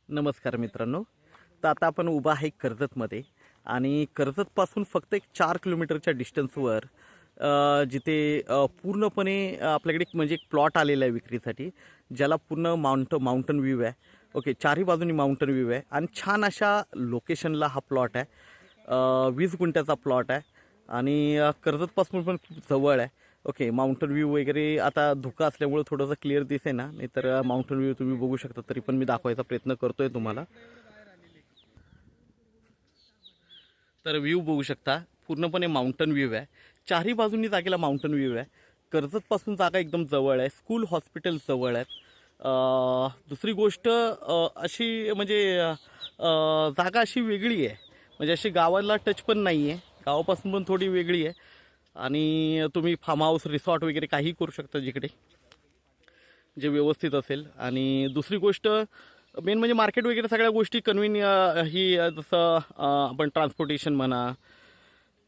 नमस्कार मित्रांनो. तर आता आपण उभा आहे कर्जतमध्ये आणि कर्जतपासून फक्त एक 4 किलोमीटरच्या डिस्टन्सवर जिथे पूर्णपणे आपल्याकडे म्हणजे एक प्लॉट आलेला आहे विक्रीसाठी, ज्याला पूर्ण माउंटन व्ह्यू आहे. ओके, चारही बाजूनी माउंटन व्ह्यू आहे आणि छान अशा लोकेशनला हा प्लॉट आहे. 20 गुंठ्याचा प्लॉट आहे आणि कर्जतपासून पण खूप जवळ आहे. ओके, माउंटन व्ह्यू वगैरे आता धुका असल्यामुळे थोडंसं क्लिअर दिसे ना, नाहीतर माउंटन व्ह्यू तुम्ही बघू शकता. तरी पण मी दाखवायचा प्रयत्न करतोय तुम्हाला. तर व्ह्यू बघू शकता, पूर्णपणे माउंटन व्ह्यू आहे. चारही बाजूंनी जागेला माउंटन व्ह्यू आहे. कर्जतपासून जागा एकदम जवळ आहे. स्कूल हॉस्पिटल जवळ आहेत. दुसरी गोष्ट अशी म्हणजे जागा अशी वेगळी आहे, म्हणजे अशी गावाला टच पण नाही आहे, गावापासून पण थोडी वेगळी आहे. आणि तुम्ही फार्म हाऊस रिसॉर्ट वगैरे काही करू शकता जिकडे जे व्यवस्थित असेल. आणि दुसरी गोष्ट मेन म्हणजे मार्केट वगैरे सगळ्या गोष्टी ही जसं आपण ट्रान्सपोर्टेशन म्हणा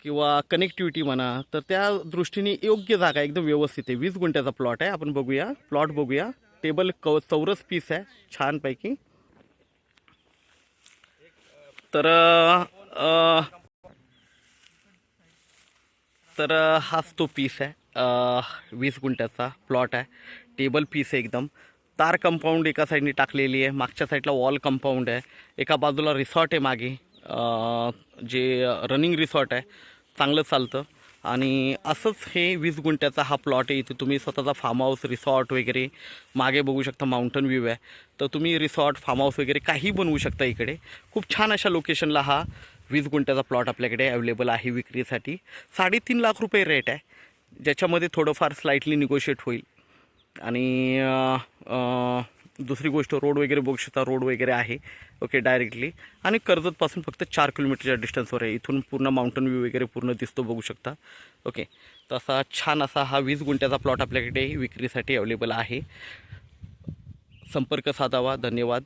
किंवा कनेक्टिव्हिटी म्हणा, तर त्या दृष्टीने योग्य जागा एकदम व्यवस्थित आहे. 20 गुंठ्याचा प्लॉट आहे. आपण बघूया प्लॉट, बघूया. चौरस पीस आहे छानपैकी. तर तर हाच तो पीस आहे. 20 गुंठ्याचा प्लॉट आहे. टेबल पीस आहे एकदम. तार कंपाऊंड एका साईडने टाकलेली आहे, मागच्या साईडला वॉल कंपाऊंड आहे, एका बाजूला रिसॉर्ट आहे मागे, जे रनिंग रिसॉर्ट आहे, चांगलं चालतं. आणि असंच हे 20 गुंठ्याचा हा प्लॉट आहे. इथे तुम्ही स्वतःचा फार्म हाऊस रिसॉर्ट वगैरे, मागे बघू शकता माउंटन व्ह्यू आहे, तर तुम्ही रिसॉर्ट फार्म हाऊस वगैरे काही बनवू शकता इकडे. खूप छान अशा लोकेशनला हा 20 गुंठ्याचा प्लॉट आपल्याकडे अवेलेबल आहे विक्रीसाठी. 3.5 लाख रुपये रेट आहे, ज्याच्यामध्ये थोडंफार स्लाइटली निगोशिएट होईल. आणि दुसरी गोष्ट, रोड वगैरे बघू शकता, रोड वगैरे आहे. Okay, directly. आणि कर्जतपासून फक्त 4 किलोमीटरच्या डिस्टन्सवर आहे. इथून पूर्ण माउंटन व्ह्यू वगैरे पूर्ण दिसतो, बघू शकता. ओके, तसा छान असा हा 20 गुंठ्याचा प्लॉट आपल्याकडे विक्रीसाठी अवेलेबल आहे. संपर्क साधावा. धन्यवाद.